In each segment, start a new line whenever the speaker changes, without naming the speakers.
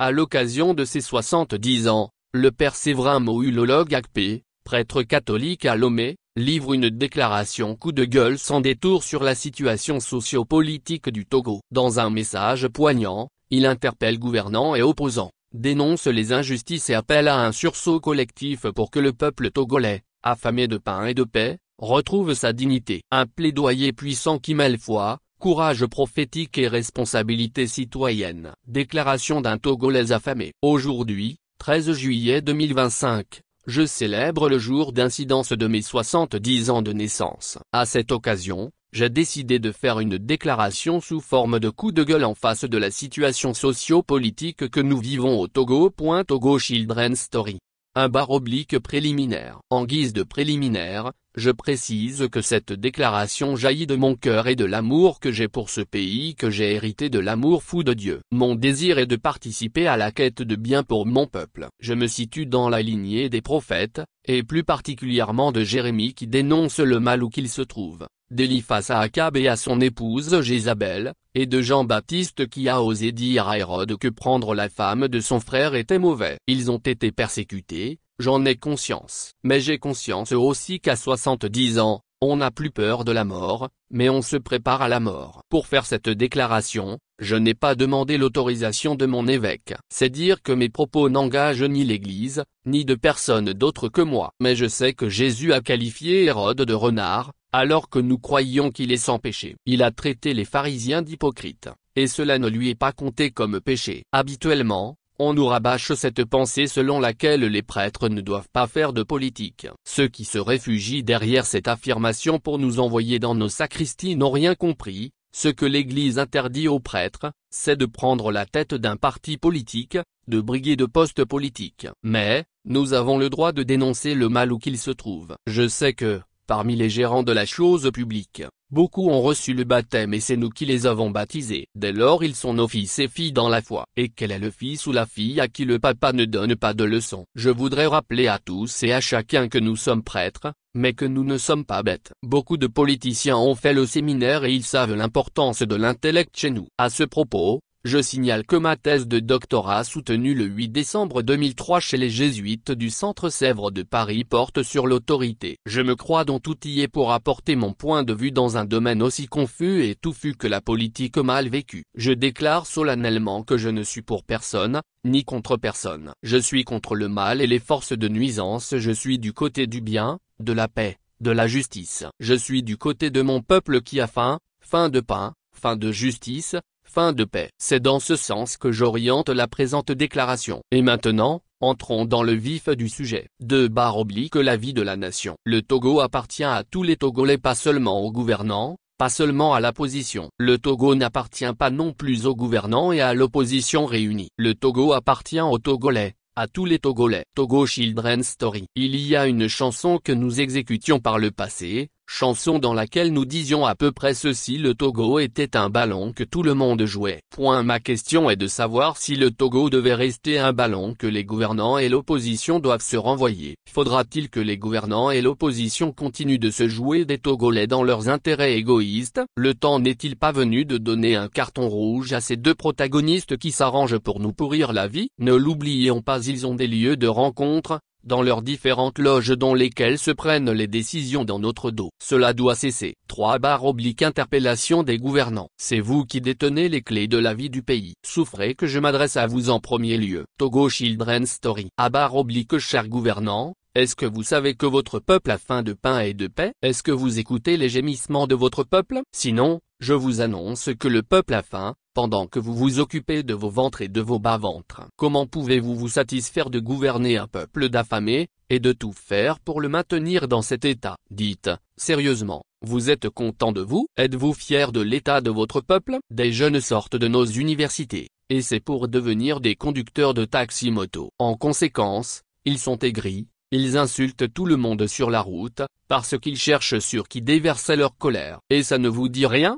À l'occasion de ses 70 ans, le père Séverin Moulologue Akpé, prêtre catholique à Lomé, livre une déclaration coup de gueule sans détour sur la situation socio-politique du Togo. Dans un message poignant, il interpelle gouvernants et opposants, dénonce les injustices et appelle à un sursaut collectif pour que le peuple togolais, affamé de pain et de paix, retrouve sa dignité. Un plaidoyer puissant qui mêle foi, courage prophétique et responsabilité citoyenne. Déclaration d'un Togolais affamé. Aujourd'hui, 13 juillet 2025. Je célèbre le jour d'incidence de mes 70 ans de naissance. À cette occasion, j'ai décidé de faire une déclaration sous forme de coup de gueule en face de la situation socio-politique que nous vivons au Togo. Togo Children's Story. / préliminaire. En guise de préliminaire, je précise que cette déclaration jaillit de mon cœur et de l'amour que j'ai pour ce pays, que j'ai hérité de l'amour fou de Dieu. Mon désir est de participer à la quête de bien pour mon peuple. Je me situe dans la lignée des prophètes, et plus particulièrement de Jérémie qui dénonce le mal où qu'il se trouve, d'Élie face à Akab et à son épouse Jézabel, et de Jean-Baptiste qui a osé dire à Hérode que prendre la femme de son frère était mauvais. Ils ont été persécutés, j'en ai conscience. Mais j'ai conscience aussi qu'à 70 ans, on n'a plus peur de la mort, mais on se prépare à la mort. Pour faire cette déclaration, je n'ai pas demandé l'autorisation de mon évêque. C'est dire que mes propos n'engagent ni l'Église, ni de personne d'autre que moi. Mais je sais que Jésus a qualifié Hérode de renard, alors que nous croyions qu'il est sans péché. Il a traité les pharisiens d'hypocrites, et cela ne lui est pas compté comme péché. Habituellement, on nous rabâche cette pensée selon laquelle les prêtres ne doivent pas faire de politique. Ceux qui se réfugient derrière cette affirmation pour nous envoyer dans nos sacristies n'ont rien compris. Ce que l'Église interdit aux prêtres, c'est de prendre la tête d'un parti politique, de briguer de postes politiques. Mais, nous avons le droit de dénoncer le mal où qu'il se trouve. Je sais que, parmi les gérants de la chose publique, beaucoup ont reçu le baptême et c'est nous qui les avons baptisés. Dès lors ils sont nos fils et filles dans la foi. Et quel est le fils ou la fille à qui le papa ne donne pas de leçons? Je voudrais rappeler à tous et à chacun que nous sommes prêtres, mais que nous ne sommes pas bêtes. Beaucoup de politiciens ont fait le séminaire et ils savent l'importance de l'intellect chez nous. À ce propos, je signale que ma thèse de doctorat soutenue le 8 décembre 2003 chez les Jésuites du Centre Sèvres de Paris porte sur l'autorité. Je me crois donc outillé pour apporter mon point de vue dans un domaine aussi confus et touffu que la politique mal vécue. Je déclare solennellement que je ne suis pour personne, ni contre personne. Je suis contre le mal et les forces de nuisance. Je suis du côté du bien, de la paix, de la justice. Je suis du côté de mon peuple qui a faim, faim de pain, faim de justice, fin de paix. C'est dans ce sens que j'oriente la présente déclaration. Et maintenant, entrons dans le vif du sujet. La vie de la nation. Le Togo appartient à tous les Togolais, pas seulement aux gouvernants, pas seulement à l'opposition. Le Togo n'appartient pas non plus aux gouvernants et à l'opposition réunis. Le Togo appartient aux Togolais, à tous les Togolais. Togo Children's Story. Il y a une chanson que nous exécutions par le passé, chanson dans laquelle nous disions à peu près ceci: le Togo était un ballon que tout le monde jouait. Ma question est de savoir si le Togo devait rester un ballon que les gouvernants et l'opposition doivent se renvoyer. Faudra-t-il que les gouvernants et l'opposition continuent de se jouer des Togolais dans leurs intérêts égoïstes? Le temps n'est-il pas venu de donner un carton rouge à ces deux protagonistes qui s'arrangent pour nous pourrir la vie? Ne l'oublions pas, ils ont des lieux de rencontre, dans leurs différentes loges dans lesquelles se prennent les décisions dans notre dos. Cela doit cesser. / Interpellation des gouvernants. C'est vous qui détenez les clés de la vie du pays. Souffrez que je m'adresse à vous en premier lieu. Togo Children's Story. / Chers gouvernants, est-ce que vous savez que votre peuple a faim de pain et de paix? Est-ce que vous écoutez les gémissements de votre peuple? Sinon, je vous annonce que le peuple a faim, pendant que vous vous occupez de vos ventres et de vos bas-ventres. Comment pouvez-vous vous satisfaire de gouverner un peuple d'affamés, et de tout faire pour le maintenir dans cet état? Dites, sérieusement, vous êtes content de vous? Êtes-vous fier de l'état de votre peuple? Des jeunes sortent de nos universités, et c'est pour devenir des conducteurs de taxi-moto. En conséquence, ils sont aigris. Ils insultent tout le monde sur la route, parce qu'ils cherchent sur qui déverser leur colère. Et ça ne vous dit rien?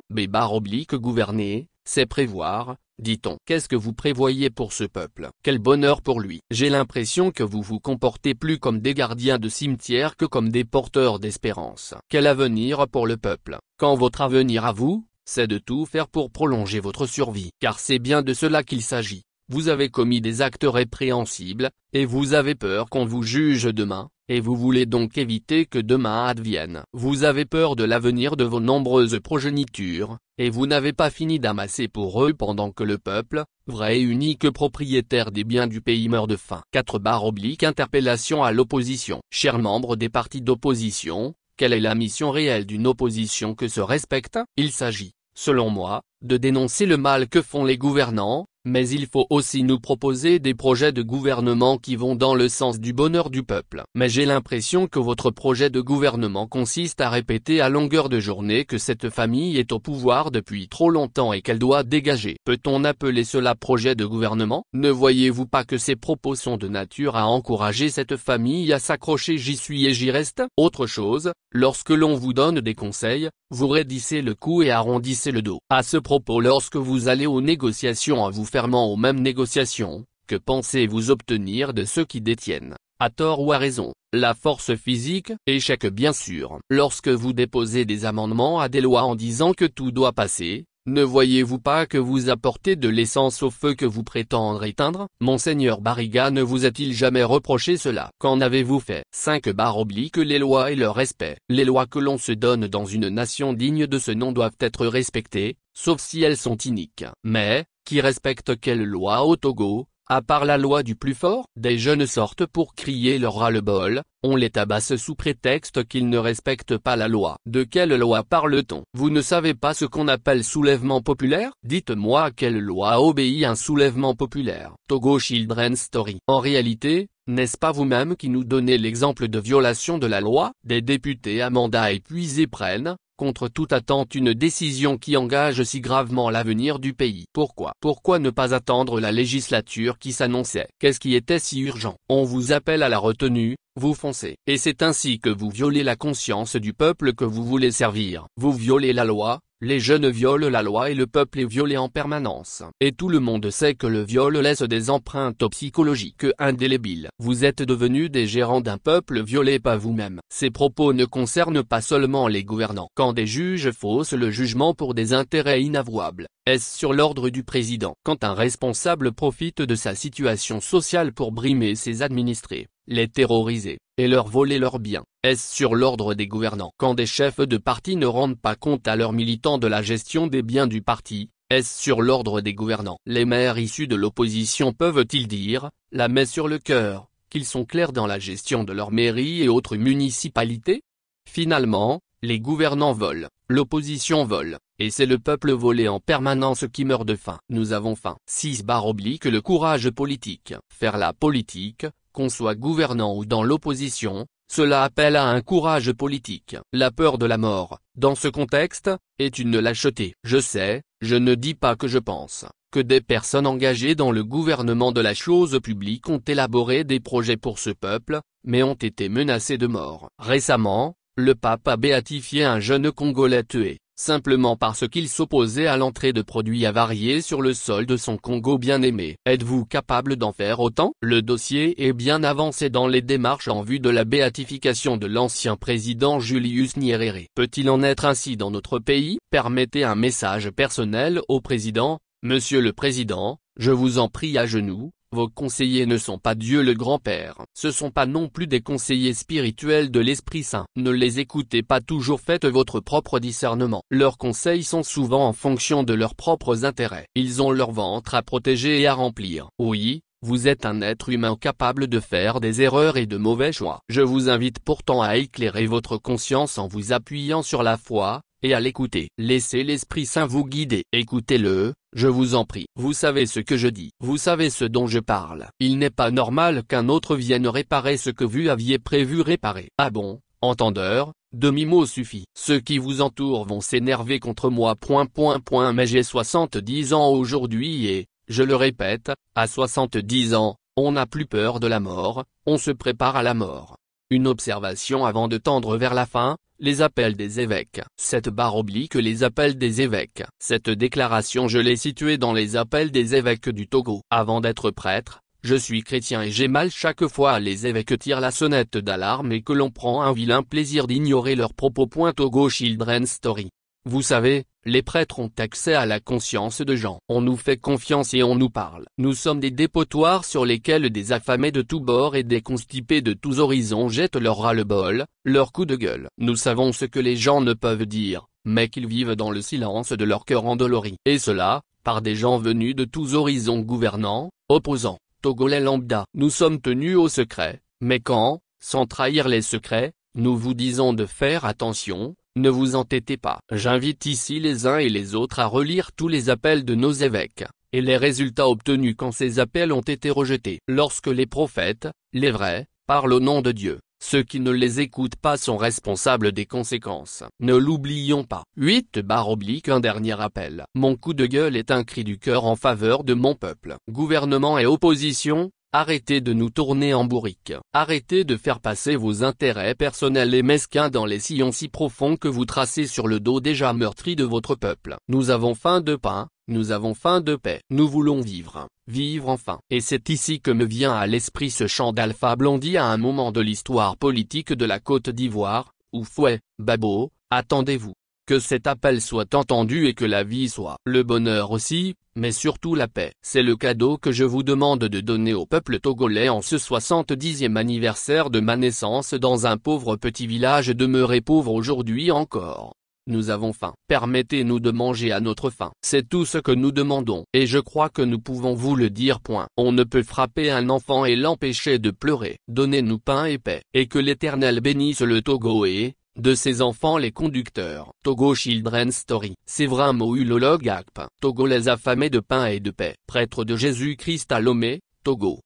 Gouverner, c'est prévoir, dit-on. Qu'est-ce que vous prévoyez pour ce peuple? Quel bonheur pour lui. J'ai l'impression que vous vous comportez plus comme des gardiens de cimetière que comme des porteurs d'espérance. Quel avenir pour le peuple? Quand votre avenir à vous, c'est de tout faire pour prolonger votre survie. Car c'est bien de cela qu'il s'agit. vous avez commis des actes répréhensibles, et vous avez peur qu'on vous juge demain, et vous voulez donc éviter que demain advienne. Vous avez peur de l'avenir de vos nombreuses progénitures, et vous n'avez pas fini d'amasser pour eux pendant que le peuple, vrai et unique propriétaire des biens du pays, meurt de faim. 4/ Interpellation à l'opposition. Chers membres des partis d'opposition, quelle est la mission réelle d'une opposition que se respecte? Il s'agit, selon moi, de dénoncer le mal que font les gouvernants, mais il faut aussi nous proposer des projets de gouvernement qui vont dans le sens du bonheur du peuple. Mais j'ai l'impression que votre projet de gouvernement consiste à répéter à longueur de journée que cette famille est au pouvoir depuis trop longtemps et qu'elle doit dégager. Peut-on appeler cela projet de gouvernement? Ne voyez-vous pas que ces propos sont de nature à encourager cette famille à s'accrocher j'y suis et j'y reste? Autre chose, lorsque l'on vous donne des conseils, vous raidissez le cou et arrondissez le dos. À ce propos, lorsque vous allez aux négociations en vous fermant aux mêmes négociations, que pensez-vous obtenir de ceux qui détiennent, à tort ou à raison, la force physique? Échec bien sûr. Lorsque vous déposez des amendements à des lois en disant que tout doit passer, ne voyez-vous pas que vous apportez de l'essence au feu que vous prétendez éteindre? Monseigneur Barriga ne vous a-t-il jamais reproché cela? Qu'en avez-vous fait? 5/ Les lois et leur respect. Les lois que l'on se donne dans une nation digne de ce nom doivent être respectées, sauf si elles sont iniques. Mais, qui respecte quelle loi au Togo, à part la loi du plus fort? Des jeunes sortent pour crier leur ras-le-bol, on les tabasse sous prétexte qu'ils ne respectent pas la loi. De quelle loi parle-t-on? Vous ne savez pas ce qu'on appelle soulèvement populaire? Dites-moi à quelle loi obéit un soulèvement populaire. Togo Children's Story. En réalité, n'est-ce pas vous-même qui nous donnez l'exemple de violation de la loi? Des députés à mandat épuisé prennent, contre toute attente, une décision qui engage si gravement l'avenir du pays. Pourquoi ne pas attendre la législature qui s'annonçait? Qu'est-ce qui était si urgent? On vous appelle à la retenue, vous foncez. Et c'est ainsi que vous violez la conscience du peuple que vous voulez servir. Vous violez la loi, les jeunes violent la loi et le peuple est violé en permanence. Et tout le monde sait que le viol laisse des empreintes psychologiques indélébiles. Vous êtes devenus des gérants d'un peuple violé, pas vous-même. Ces propos ne concernent pas seulement les gouvernants. Quand des juges faussent le jugement pour des intérêts inavouables, est-ce sur l'ordre du président? Quand un responsable profite de sa situation sociale pour brimer ses administrés, les terroriser, et leur voler leurs biens, est-ce sur l'ordre des gouvernants? Quand des chefs de parti ne rendent pas compte à leurs militants de la gestion des biens du parti, est-ce sur l'ordre des gouvernants? Les maires issus de l'opposition peuvent-ils dire, la main sur le cœur, qu'ils sont clairs dans la gestion de leur mairie et autres municipalités? Finalement, les gouvernants volent, l'opposition vole, et c'est le peuple volé en permanence qui meurt de faim. Nous avons faim. 6/ Le courage politique. Faire la politique, qu'on soit gouvernant ou dans l'opposition, cela appelle à un courage politique. La peur de la mort, dans ce contexte, est une lâcheté. Je sais, je ne dis pas que je pense, que des personnes engagées dans le gouvernement de la chose publique ont élaboré des projets pour ce peuple, mais ont été menacées de mort. Récemment, le pape a béatifié un jeune Congolais tué, simplement parce qu'il s'opposait à l'entrée de produits avariés sur le sol de son Congo bien-aimé. Êtes-vous capable d'en faire autant? Le dossier est bien avancé dans les démarches en vue de la béatification de l'ancien président Julius Nyerere. Peut-il en être ainsi dans notre pays? Permettez un message personnel au président. Monsieur le Président, je vous en prie à genoux, vos conseillers ne sont pas Dieu le grand-père. Ce sont pas non plus des conseillers spirituels de l'Esprit Saint. Ne les écoutez pas toujours, faites votre propre discernement. Leurs conseils sont souvent en fonction de leurs propres intérêts. Ils ont leur ventre à protéger et à remplir. Oui, vous êtes un être humain capable de faire des erreurs et de mauvais choix. Je vous invite pourtant à éclairer votre conscience en vous appuyant sur la foi, et à l'écouter. Laissez l'Esprit Saint vous guider. Écoutez-le, je vous en prie. Vous savez ce que je dis. Vous savez ce dont je parle. Il n'est pas normal qu'un autre vienne réparer ce que vous aviez prévu réparer. Ah bon, entendeur, demi-mot suffit. Ceux qui vous entourent vont s'énerver contre moi. Mais j'ai 70 ans aujourd'hui et, je le répète, à 70 ans, on n'a plus peur de la mort, on se prépare à la mort. Une observation avant de tendre vers la fin, les appels des évêques. 7/ Les appels des évêques. Cette déclaration je l'ai située dans les appels des évêques du Togo. Avant d'être prêtre, je suis chrétien et j'ai mal chaque fois les évêques tirent la sonnette d'alarme et que l'on prend un vilain plaisir d'ignorer leurs propos. Togo Children's Story. Vous savez, les prêtres ont accès à la conscience de gens. On nous fait confiance et on nous parle. Nous sommes des dépotoirs sur lesquels des affamés de tous bords et des constipés de tous horizons jettent leur ras-le-bol, leur coup de gueule. Nous savons ce que les gens ne peuvent dire, mais qu'ils vivent dans le silence de leur cœur endolori. Et cela, par des gens venus de tous horizons gouvernants, opposants, Togolais lambda. Nous sommes tenus au secret, mais quand, sans trahir les secrets, nous vous disons de faire attention, ne vous entêtez pas. J'invite ici les uns et les autres à relire tous les appels de nos évêques, et les résultats obtenus quand ces appels ont été rejetés. Lorsque les prophètes, les vrais, parlent au nom de Dieu, ceux qui ne les écoutent pas sont responsables des conséquences. Ne l'oublions pas. 8// Un dernier appel. Mon coup de gueule est un cri du cœur en faveur de mon peuple. Gouvernement et opposition, arrêtez de nous tourner en bourrique. Arrêtez de faire passer vos intérêts personnels et mesquins dans les sillons si profonds que vous tracez sur le dos déjà meurtri de votre peuple. Nous avons faim de pain, nous avons faim de paix. Nous voulons vivre, vivre enfin. Et c'est ici que me vient à l'esprit ce chant d'Alpha Blondy à un moment de l'histoire politique de la Côte d'Ivoire, où fouet, babo, attendez-vous. Que cet appel soit entendu et que la vie soit le bonheur aussi, mais surtout la paix. C'est le cadeau que je vous demande de donner au peuple togolais en ce 70e anniversaire de ma naissance dans un pauvre petit village demeuré pauvre aujourd'hui encore. Nous avons faim. Permettez-nous de manger à notre faim. C'est tout ce que nous demandons. Et je crois que nous pouvons vous le dire. On ne peut frapper un enfant et l'empêcher de pleurer. Donnez-nous pain et paix. Et que l'Éternel bénisse le Togo et de ses enfants les conducteurs. Togo Children's Story. Séverin Moulolog Akp. Togo les affamés de pain et de paix. Prêtre de Jésus-Christ à Lomé, Togo.